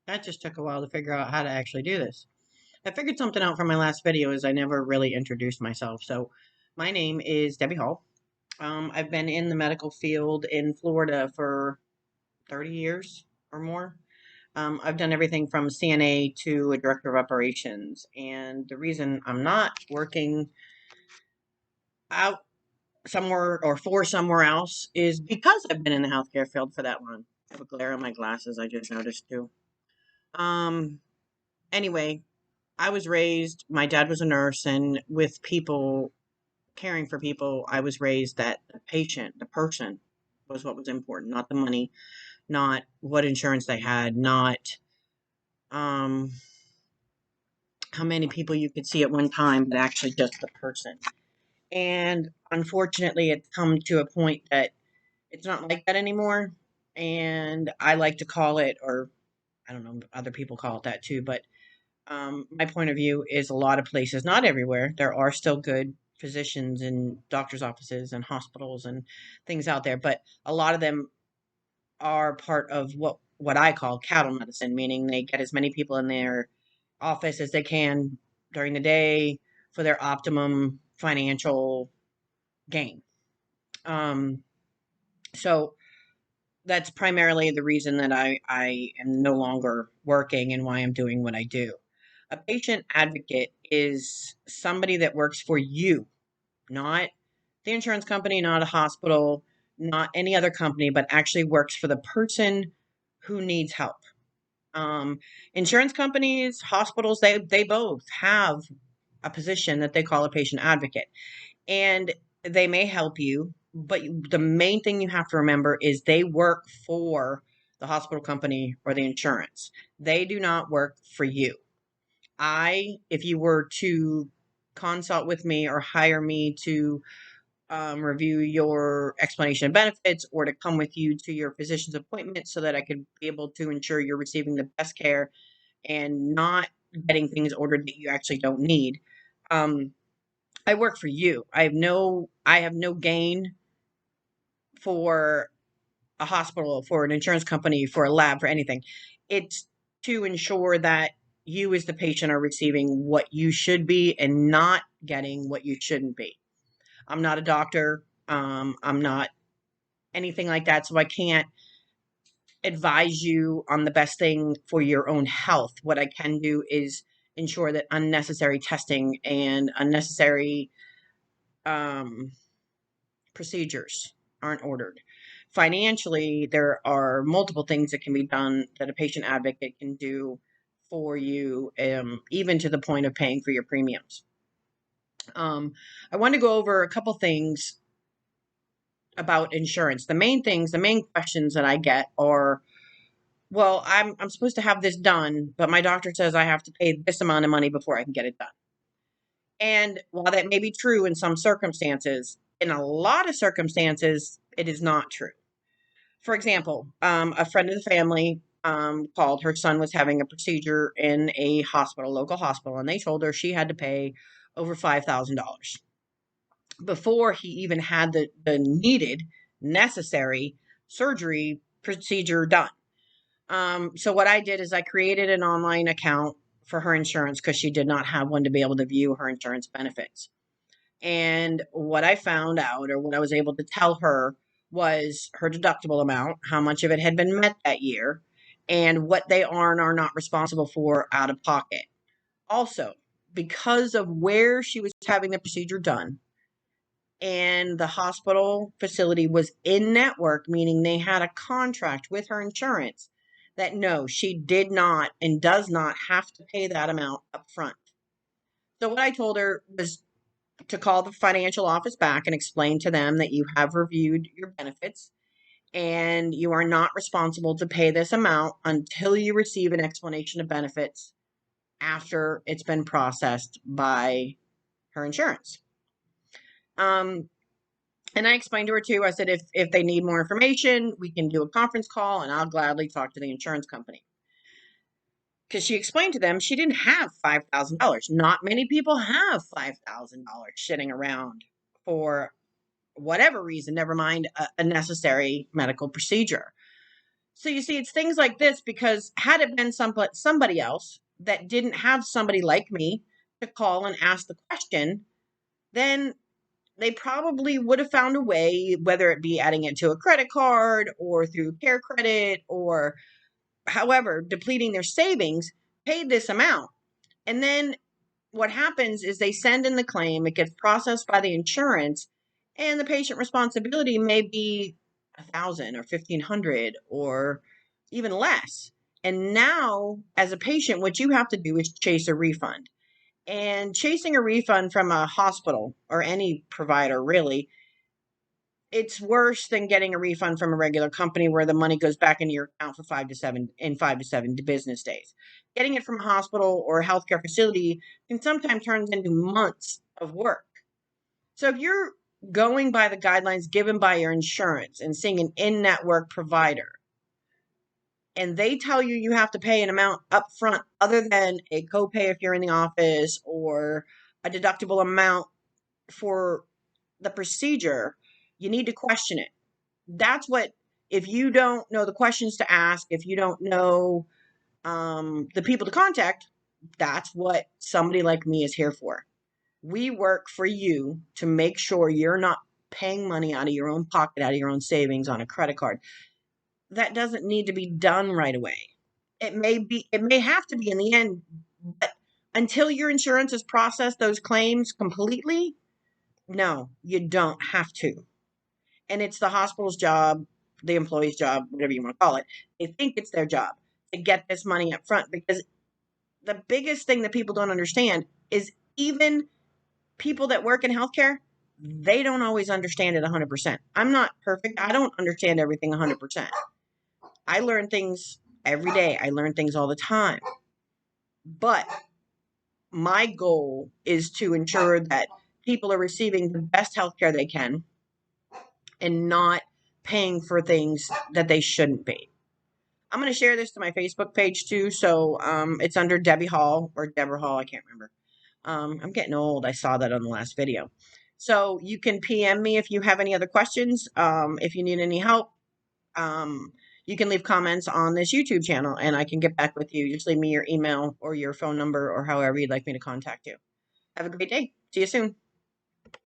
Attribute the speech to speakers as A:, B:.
A: That just took a while to figure out how to actually do this. I figured something out from my last video is I never really introduced myself. So my name is Debbie Hall. I've been in the medical field in Florida for 30 years or more. I've done everything from CNA to a director of operations. And the reason I'm not working out somewhere or for somewhere else is because I've been in the healthcare field for that long. I have a glare on my glasses, I just noticed too. Um, anyway, I was raised, my dad was a nurse, and with people, caring for people, I was raised that the patient, the person, was what was important, not the money, not what insurance they had, not um, how many people you could see at one time, but actually just the person. And unfortunately, it's come to a point that it's not like that anymore. And I like to call it, or I don't know, other people call it that too, but my point of view is a lot of places, not everywhere, there are still good physicians and doctors' offices and hospitals and things out there, but a lot of them are part of what I call cattle medicine, meaning they get as many people in their office as they can during the day for their optimum financial gain. Um, so that's primarily the reason that I am no longer working and why I'm doing what I do. A patient advocate is somebody that works for you, not the insurance company, not a hospital, not any other company, but actually works for the person who needs help. Um, Insurance companies, hospitals, they both have a position that they call a patient advocate, and they may help you, but the main thing you have to remember is they work for the hospital company or the insurance. They do not work for you. If you were to consult with me or hire me to review your explanation of benefits or to come with you to your physician's appointment so that I could be able to ensure you're receiving the best care and not getting things ordered that you actually don't need. Um, I work for you. I have no gain for a hospital, for an insurance company, for a lab, for anything. It's to ensure that you as the patient are receiving what you should be and not getting what you shouldn't be. I'm not a doctor. I'm not anything like that, so I can't advise you on the best thing for your own health. What I can do is ensure that unnecessary testing and unnecessary um, procedures aren't ordered. Financially, there are multiple things that can be done that a patient advocate can do for you, even to the point of paying for your premiums. Um, I want to go over a couple things about insurance. The main questions that I get are, well, I'm supposed to have this done, but my doctor says I have to pay this amount of money before I can get it done. And while that may be true in some circumstances, in a lot of circumstances, it is not true. For example, a friend of the family called. Her son was having a procedure in a hospital, local hospital, and they told her she had to pay over $5,000 before he even had the needed, necessary surgery procedure done. So what I did is I created an online account for her insurance because she did not have one to be able to view her insurance benefits. And what I found out, or what I was able to tell her, was her deductible amount, how much of it had been met that year, and what they are and are not responsible for out of pocket. Also, because of where she was having the procedure done, and the hospital facility was in network, meaning they had a contract with her insurance, that no, she did not and does not have to pay that amount up front. So, what I told her was to call the financial office back and explain to them that you have reviewed your benefits and you are not responsible to pay this amount until you receive an explanation of benefits after it's been processed by her insurance. Um, and I explained to her too. I said, if they need more information, we can do a conference call and I'll gladly talk to the insurance company. Because she explained to them she didn't have $5,000. Not many people have $5,000 sitting around for whatever reason, never mind a necessary medical procedure. So you see, it's things like this, because had it been somebody else that didn't have somebody like me to call and ask the question, then they probably would have found a way, whether it be adding it to a credit card or through care credit or however, depleting their savings, paid this amount. And then what happens is they send in the claim, it gets processed by the insurance, and the patient responsibility may be 1,000 or 1,500 or even less. And now, as a patient, what you have to do is chase a refund. And chasing a refund from a hospital or any provider, really, it's worse than getting a refund from a regular company where the money goes back into your account for 5 to 7 business days. Getting it from a hospital or a healthcare facility can sometimes turn into months of work. So if you're going by the guidelines given by your insurance and seeing an in-network provider, and they tell you you have to pay an amount up front other than a copay if you're in the office or a deductible amount for the procedure, you need to question it. That's what, if you don't know the questions to ask, if you don't know the people to contact, that's what somebody like me is here for. We work for you to make sure you're not paying money out of your own pocket, out of your own savings on a credit card. That doesn't need to be done right away. It may have to be in the end, but until your insurance has processed those claims completely, no, you don't have to. And it's the hospital's job, the employee's job, whatever you want to call it. They think it's their job to get this money up front, because the biggest thing that people don't understand is, even people that work in healthcare, they don't always understand it 100%. I'm not perfect. I don't understand everything 100%. I learn things every day. I learn things all the time. But my goal is to ensure that people are receiving the best healthcare they can and not paying for things that they shouldn't be. I'm going to share this to my Facebook page too. So it's under Debbie Hall or Deborah Hall. I can't remember. I'm getting old. I saw that on the last video. So you can PM me if you have any other questions. If you need any help, you can leave comments on this YouTube channel and I can get back with you. Just leave me your email or your phone number or however you'd like me to contact you. Have a great day. See you soon.